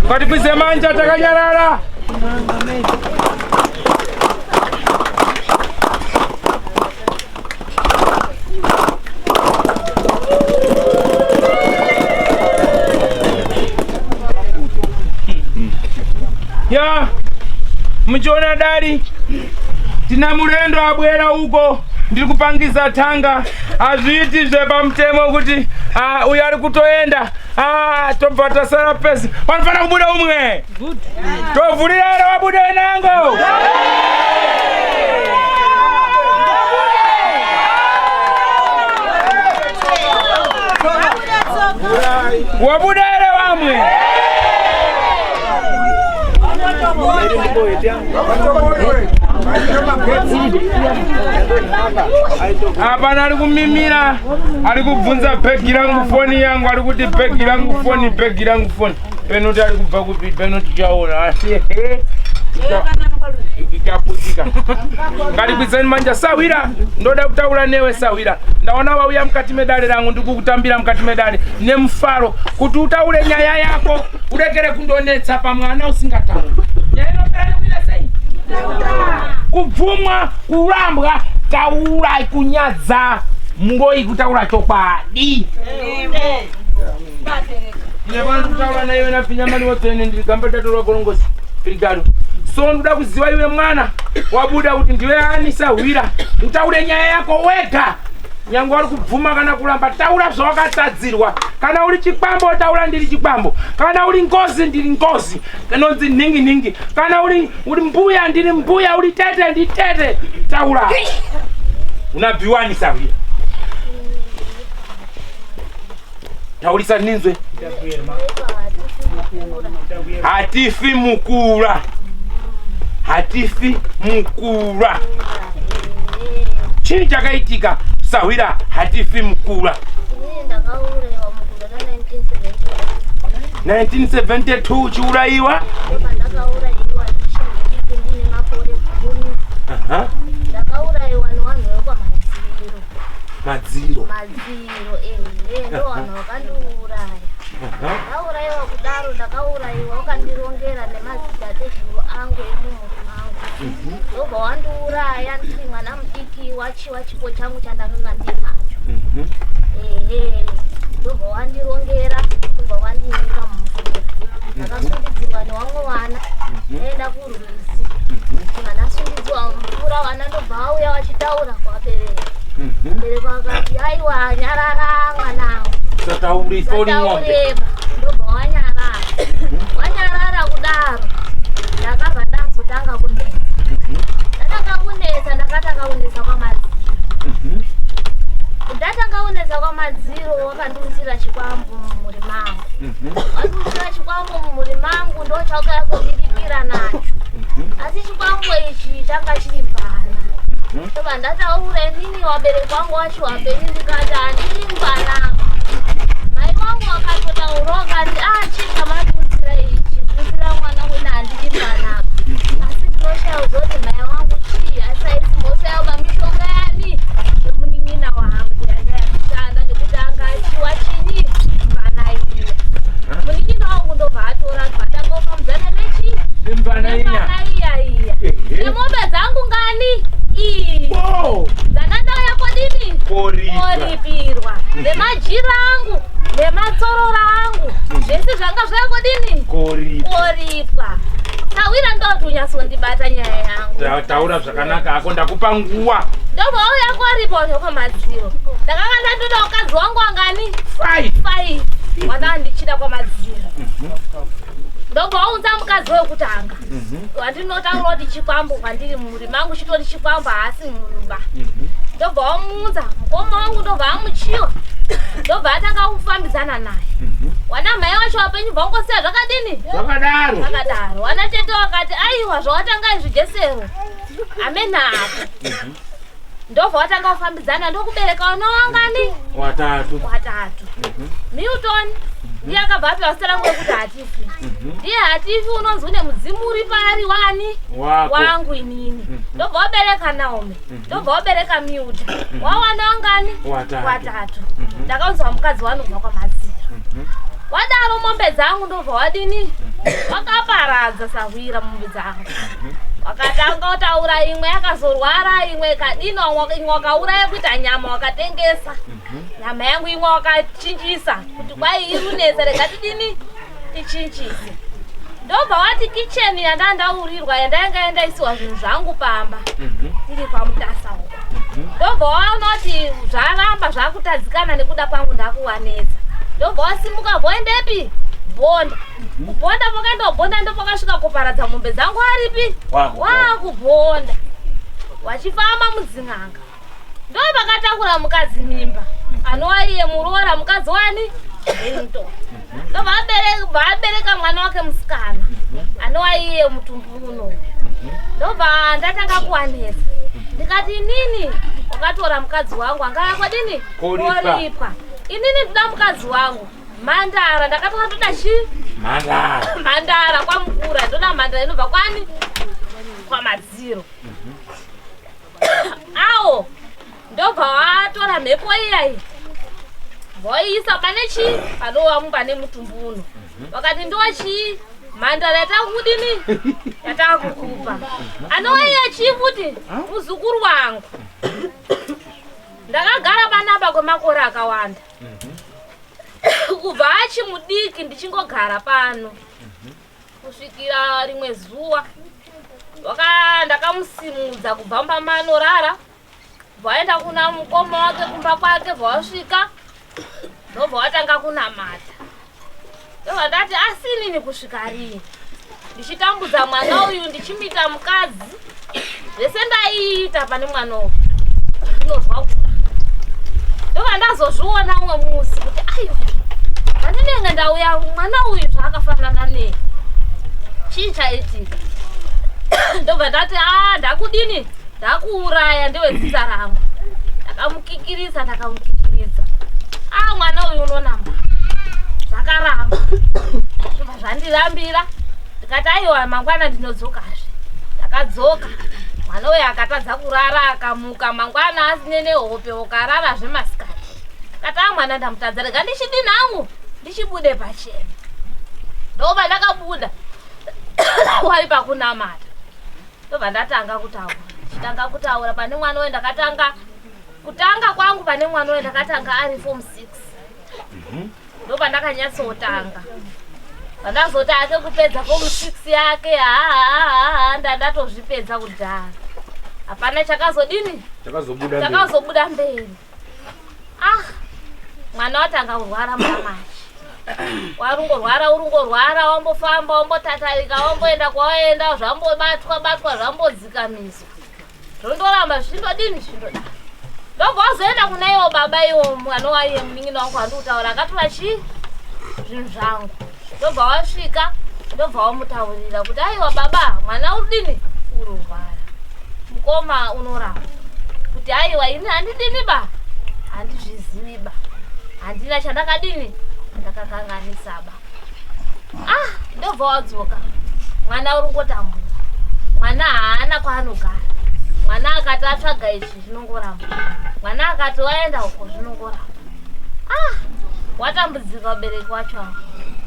Kati kusemanja takanyarara. Ya mchona dari tina murendo abwera huko ndiri kupangiza tanga azviiti zvepa mutemo kuti uyu ari kutoenda tobva tasara pesi panofana kubuda umwe tovhurira wabuda wenango wabuda ere wamwe apana ari kumimira ari kubvunza bhegi rangu foni yangu ari kuti bhegi rangu foni penoti ari kubva kupi penoti chaona asi ikaputika ngatikwizeni manja Sawira ndoda kutaura newe Sawira ndaona wauya mukati medare rangu ndikukutambira mukati medare nemufaro kuti utaure nyaya yako urekere kundonetsa pamwana usingatauri nyaya inopera kuita sei kubvumwa kurambwa taura kunyadza mungoi kutaura chokwadi ine vanhu kutaura naiwe napinyamani wotsene ndirigamba tatorwa korongosi pirigado so ndoda kuziva iwe mwana wabuda kuti ndiwe ani Sawira utaure nyaya yako wega nyange wari kubvuma kana kuramba taura zvawakatadzirwa kana uri chikwambo taura ndiri chikwambo kana uri Ngozi ndiri Ngozi kanonzi ningi kana uri mbuya ndiri mbuya uri tete ndiri tete taura unabviwani Sawira taurisa ninzwe hatifi mukura chini chakaitika Sawira hatifi mukura 1972 chiuraiwa ndakauraiwa nevanhu madziro ndo vanhu vakandiuraya ndakauraiwa kudaro ndakauraiwa ukandirongera nemadzitateguru angu emumhuri mangu ndobva wandiuraya ndiri mwana mudiki wachiwa chipo changu chandakanga ndinacho ndobva wandirongera ndobva wandinyika mumvura ndakasundidzirwa nevamwe vana aenda kurwizi vanasundidzwa mvura vana ndobva auya vachitaura kwabereka bereka vakati aiwa nyarara mwanangu tataureba ndobva wanyarara kudaro ndakabva ndazotanga kunetsa ndatanga kunetsa ndakatanga kunetsa kwamadziro wakandiusira chikwambo mumhuri mangu wandiusira chikwambo mumhuri mangu ndo chakayakondidikira nacho asi chikwambo ichi changa chiri mbana tobva ndataure nini wabereki wangu wachiwapeni ndikati handiri mbana mai wangu wakatotaura wakati chika mandiusira ichi kuusira mwana wina handiri mbana asi tinoshauza kuti mai wangu chii asaisi mosayauka mishonga yani yomunin'ina wangu yanga nemajira angu nematsorora angu zvese zvanga zvakudini koripwa. Tawira ndoti unyatsondibata nyaya yangu. Taura zvakanaka ako ndakupa nguwa. Ndobva uya kwaripa kwamadziro. Ndakanga ndandoda ukadzi wangu angani 5 wana ndichida kwamadziro. Ndobva unza mukadzi wekutanga. Wandinotaura kuti chikwambo kwandiri muri mangu chitori chikwambo asi murumba. Ndobva amunza mukoma wangu ndobva amuchiwa. Ndobva atanga kufambidzana naye. Wana mai wacho wapenyu bvangosiya zvakadini? Zvakadaro. Wana tete wakati aiwa zvawatanga izvijesero. Amena apo. Ndobva watanga kufambidzana ndokubereka wana wangani? Watatu. Milton ndiye akabva apera nguva kuti hatifi. Ndiye hatifi unonzi une mudzimu uri pari wani? Wangu inini. Ndobva wabereka Naomi. Ndobva wabereka Miuta. Wawana wangani? Watatu. Ndakaunzwa mukadzi wanobva kwamadziro. Wadaro mombe dzangu ndobva wadini? Wakaparadza sahwira mombe dzangu. Wakatanga kutaura imwe yakazorwara imwe kadino imwe wakauraya kuita nyama wakatengesa. Nyama yangu imwe wakachinjisa kuti kwai irunese rega tidini tichinjise. Ndobva wati kitchen yandandaurirwa yandainga ndaisiwa zvinhu zvangu pamba tiri pamutasa uko. Ndobva waona kuti zvaramba zvakutadzikana nekuda kwangu ndakuwanedza. Ndobva wasimuka voendepi? Bonda. Kubonda pakandobonda ndopakasvika kuparadza mombe dzangu aripi? Wakubonda. Wachifamba mudzing'anga. Ndopakatakura mukadzi mimba. Anova iye muroora mukadzi wani? Ento. Ndobva abereka mwana wake musikana. Anova iye mutumbu uno. Ndobva ndatanga kuwanedza. Ndikati nini? Wakatora mukadzi wangu angaya kwadini? Koripwa. Inini ndoda mukadzi wangu. Mandara ndakatoka ndoda chi? Mandara kwamukura ndoda mandara inobva kwani? Kwamadziro. Awo ndobva watora mhepo iyayi voiisa pane chi? Panova pane mutumbu uno. Wakati ndochi? Mandara yatakudini? Yatakukupa. Anova iya chi futi? Muzukuru wangu. Ndakagara panapa kwemakore akawanda. Kubva achi mudiki ndichingogara pano. Kusvikira rimwe zuva. Ndakamusimudza kubva pamanorara. Vaenda kuna mukoma wake kumba kwake vasvika. Ndobva watanga kunamata. Ndobva ndati asi nini kusvika rini? Ndichitambudza mwana uyu ndichimita mukadzi. Zvese ndaiita pane mwana uyu. Ndinozwa kuda. Ndobva ndazozviona umwe musi kuti aiwa. Ndinenge ndauya mwana uyu zvakafanana nei? Chii chaitika? Ndobva ndati ndakudini? Ndakuuraya ndewedzidza rangu. Ndakamukikiridza. Mwana uyu unonamba. Zvakaramba. Ndobva zvandirambira. Ndikati aiwa mangwana ndinodzokazve. Ndakadzoka. Mwana uyu akatadza kurara akamuka mangwana asine nehope ukarara zvemasikati. Ndikati mwana ndamutadza rega ndichidini hangu? Ndichibude pachena. Ndobva ndakabuda. Wari pakunamata. Ndobva ndatanga kutaura pane mwana uyu ndakatanga kutanga kwangu pane mwana uyu ndakatanga ari form 6. Ndobva ndakanyatsotanga. Vandazoti ake kupedza form 6 yake ndatozvipedza kudhara. Hapana chakazodini? Chakazobuda mberi. Mwana watanga kurwara mamashi. Urungorwara wambofamba wambotatarika wamboenda kwawaenda zvambobatwa zvambodzikamiswa. Zvondoramba zvindodini zvindoda. Ndobva wazoenda kuna iwo baba iwo mwana waiye munin'ina wangu wandikutaura akatora chi? Zvinhu zvangu. Ndobva wasvika ndobva wamutaurira kuti aiwa baba mwana udini? Ururwara. Mukoma unoramba. Kuti aiwa ini handidini ba? Handizvizivi ba. Handina chandakadini? Ndakakanganisa ba. Ndobva wadzoka. Mwana urungotambura. Mwana haana kwaanogara. Mwana akati atsvaga izvi zvinongoramba. Mwana akati waenda uko zvinongoramba. Watambudzika ubereki wacho.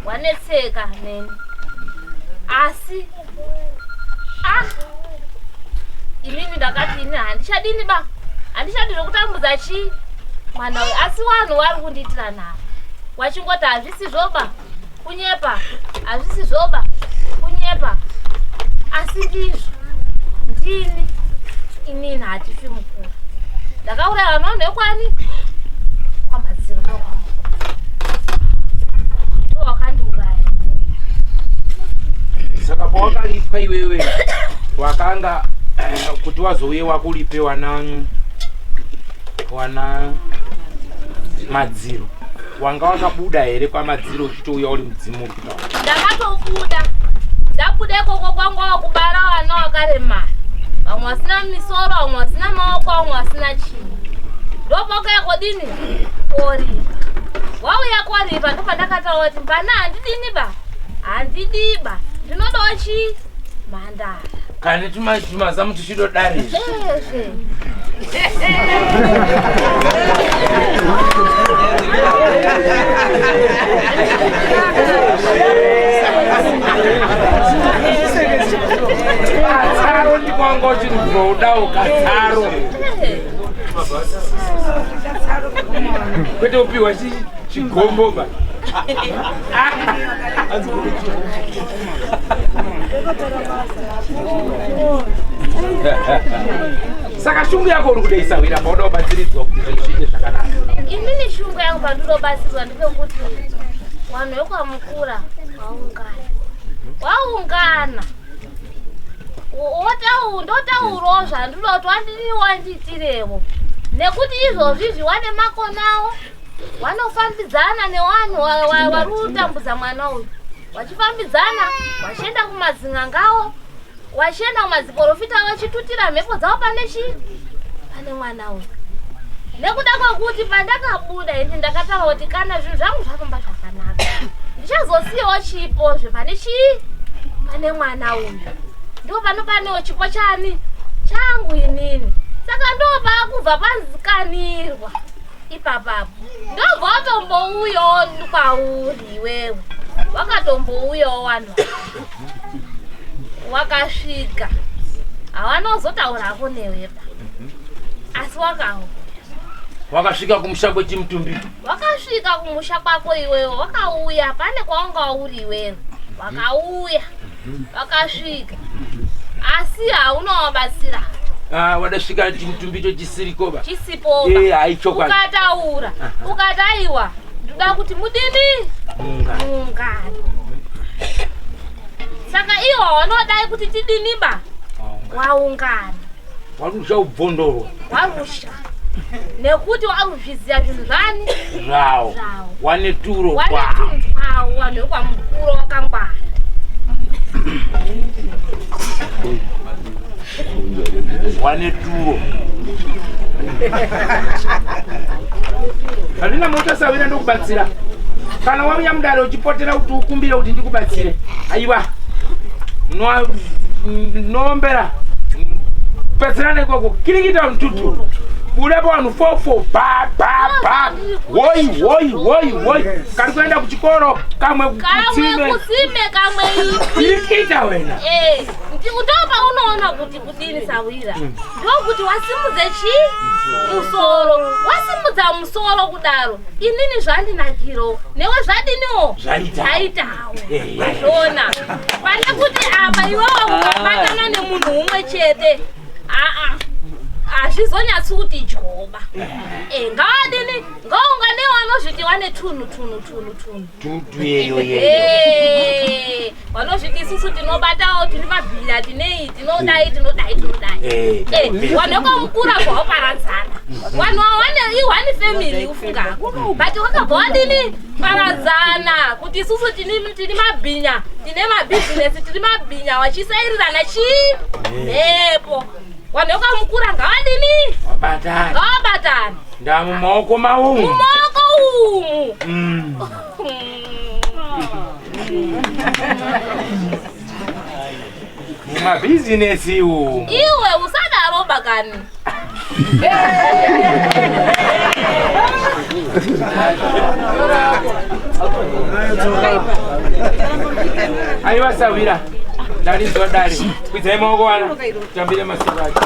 Wanetseka neni. Asi inini ndakati ini handichadini ba. Handichadi zvokutambudza chi? mwana uyu. Asi vanhu vari kundiitira navo. Wachingoti hazvisi zvoba kunyepa, hazvisi zvoba kunyepa. Asi ndizvo ndini inini hatifi mukuru. Ndakauraya vanhu nekwani kwamadziro ndokwamukuru. Ndowakandiuraya. Saka pawakalipwa iwewe wakanga kuti wazouye wakulipe wana madziro, wanga wakabuda here kwamadziro uchitouya uri mudzimu? Ndakatobuda. Ndabuda ikoko kwangu wakubara vana vakaremara. Vamwe vasina misoro, vamwe vasina maoko, vamwe vasina chinhu. Ndopakayako dini koripa. Wauya koripa ndopandakataura kuti mbana handidiniba, handidiba, ndinodawo chi mhandara. Kane tumazamu tuchidodare. Katsaro ndikwanga chirubroda ukatsaro. Kwete upiwa chigombo ba. Saka shungu yako uri kudeisawira pauda kubatsiridzwa kuti zvinhu zviite zvakanaka. Inini shungu yangu pandirobatsirwa ndepekuti vanhu vekwamukura waungana ndotaurawo zvandoda kuti wandini wandiitirewo, nekuti izvozvizvi wane makonawo wanofambidzana nevanhu vari kutambudza mwana uyu, wachifambidzana wachienda kumadzinga ngawo, wachienda kumadziprofita wachitutira mhepo dzavo pane mwana uyu. Nekuda kwekuti pandakabuda ini ndakataura kuti kana zvinhu zvangu zvafamba zvakanaka ndichazosiyawo chipozve pane mwana uyu. Ndo panewo chipo changu inini. Saka ndopakubva panzikanirwa ipapapo. Ndobva watombouyawo kwauri iwewe. Wakatombouyawo vanhu wakasvika. Hawanozotaurako newepa. Asi wakauya. Wakasvika kumusha kwechimutumbi? Wakasvika kumusha kwako iwewe, wakauya pane kwawanga uri iwewe. Wakauya. Wakasvika. Asi haunowabatsira. Wadasvika chimutumbicho chisirikoba? Chisipoba. Haichokwadi. Ukataura. Ukati aiwa ndoda kuti mudini? Ungano. Saka iwo wanodai kuti tidiniba? Waungana. Warusha ubvondoro. Warusha. Nekuti waruzviziya zvinhu zvani? Zvawo. Wane turo kwawo. Wane turo kwawo, vanhu vekwamukuru wakangwara. Wane turo. Handina motasawira ndokubatsira. Kana wauya mudare uchipotera kuti ukumbire kuti ndikubatsire. Aiwa. Noombera. Petsirane ikoko. Kirikita mtutu. Bulepo vanhu 4 ba woi kari kuenda kuchikoro kamwe kusime kamwe ikita wena ndopa unoona kuti kudini sawira ndokuti wasimudze musoro, wasimudza musoro kudaro inini zvandinakiro newe zvadiniwo zvaitawo zvona pane kuti apa iwawo ukabatana nemunhu umwe chete azvizonyatsi kuti joba. Ngawadini ngaunganewo vanozviti wane tunhu vanozviti isusu tinobatawo tine mabhira tinei tinodai vanhu vekwamukura zvawaparadzana vanhu iwane family ufungako but wakabva wadini paradzana kuti isusu tine mabhinya tine mabhizinesi tine mabhinya wachisairirana mhepo. Vanhu vekwamukura ngawadini? Ngawabatana. Ndamumaoko maumu. Mumaoko umu. Mumabhizinesi umu. Iwe usadaro bakani. Aiwa sawira. Dari zodari. Kudzai maoko wana. Tambire masiku acho.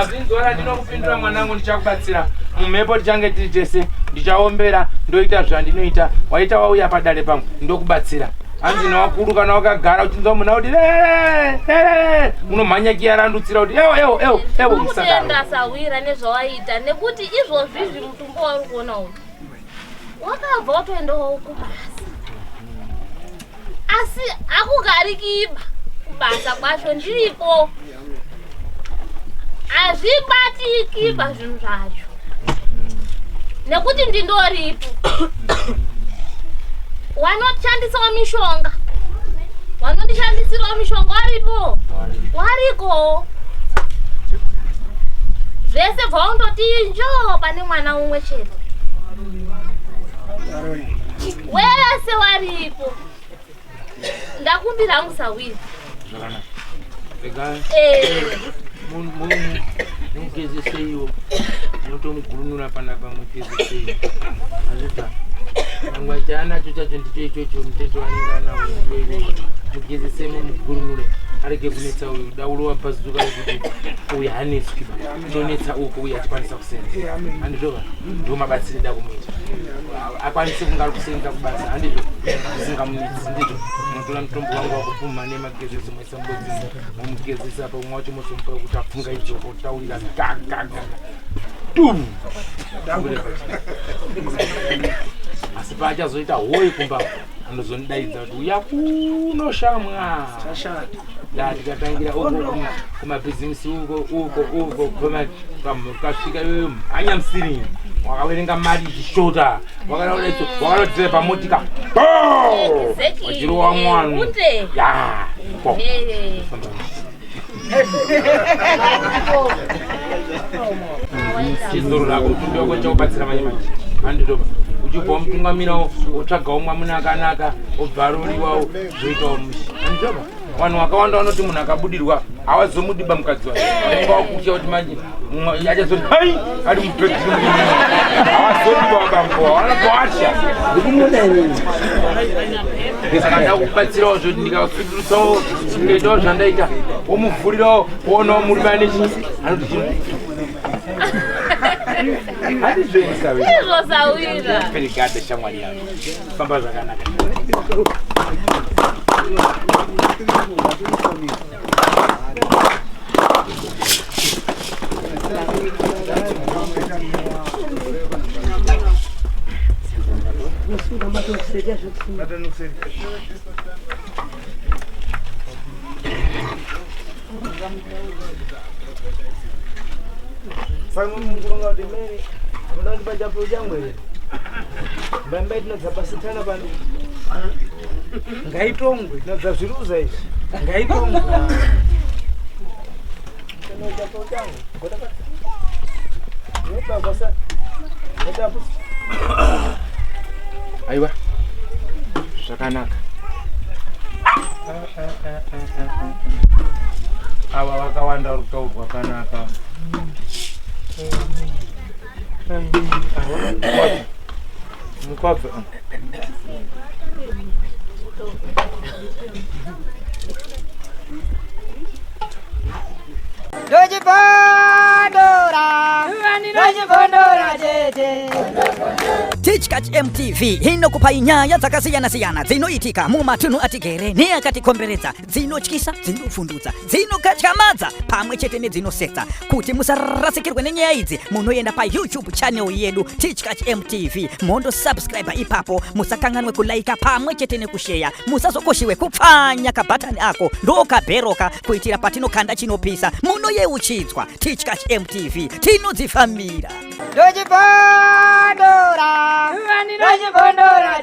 ndazinzora ndinokupindura mwanangu ndichakubatsira mumhepo tichange tiri tese ndichaombera ndoita zvandinoita waita wauya padare pangu ndokubatsira hanzi nawakuru kana wakagara uchinzwa muna kuti unomhanya kiyarandutsira kuti ewo kutenda sawira nezvawaita nekuti izvozvizvi mutumbo wari kuona uyu wakabva watoendawo kubasa asi akugarikiba kubasa kwacho ndiripo azvibatikiba zvinhu zvacho nekuti ndindoripo wanotoshandisawo mishonga wanondishandisirawo mishonga wariko zvese bvaundoti njoo pane mwana umwe chete wese waripo ndakumbira hangu sawira mugezeseiwo munotomugurunura panapa mugezeseiwo azvita mangwa chaanacho chacho ndicho ichocho muteto wanenge anawo mugezese mumugurunure arege kunetsa uyu daulowa pazuka rekuti uyu haneswi unonetsa uko uyu achikwanisa kusenza handizvova ndo mabatsiro eda kumuita akwanise kunga ari kusenza kubasa handizvo zvisingamunetsi ndizvo munotora mutombo wangu wakupfuma nemagezese mwaisa mbodzini momugezesa apa umwe wacho mosomupa kuti afunga idzoko taurira gagaga tum asi paachazoita hoi kumba anozonidaidza kuti uya kunoshamwa tikatagira uko kumabhizimisi uko kasvika iwe mhanya musirini wakaverenga mari ichishota wakanodzera pamotika wachirowa mwanu chizoro rako tundoko chakubatsira manyemachi handitoba uchibva mutungamirawo wotsvagawo mwamuna akanaka obvaruriwawo zvoitawo mushi handitoba vanhu vakawanda vanoti munhu akabudirwa havazomudiba mukadzi wake vanenge wakutya kuti manje achazoti hai ari mupedziri havazodiba vakambowa vanobva vatya saka ndakubatsirawo zvoti ndikasudurisawo ndikaitawo zvandaita womuvhurirawo woonawo murume ane chi anoti chino handizvensawira perigada shamwari yangu famba zvakanaka Fai mungu di meri, mudah dibaca pujang boleh. Bambet nak zapasitana ban. Gaitong, nak zapsiruza is. Gaitong. Nak zapasitana pujang. Kau dapat? Apa bahasa? Kau apa? Ayo, sakanak. Awak kawan dah kau wakanaka. Mukotsanjera. Tichkach MTV inokupa inyaya dzakasiyana-siyana dzinoitika mumatunhu atigere neakatikomberedza, dzinotyisa, dzinofundutsa, dzinokatyamadza pamwe chete nedzinosetsa. Kuti musarasikirwe nenyaya idzi, munoenda paYouTube channel yedu Tichkach MTV, mondo subscribe ipapo, musakanganwe kulaika pamwe chete nekushare, musazokoshiwe kupfanya kabhatani ako ndokabheroka kuitira patinokanda chinopisa munoyeuchidzwa. Tichkach MTV tinodzifamira. Dojibondora, dojibondora,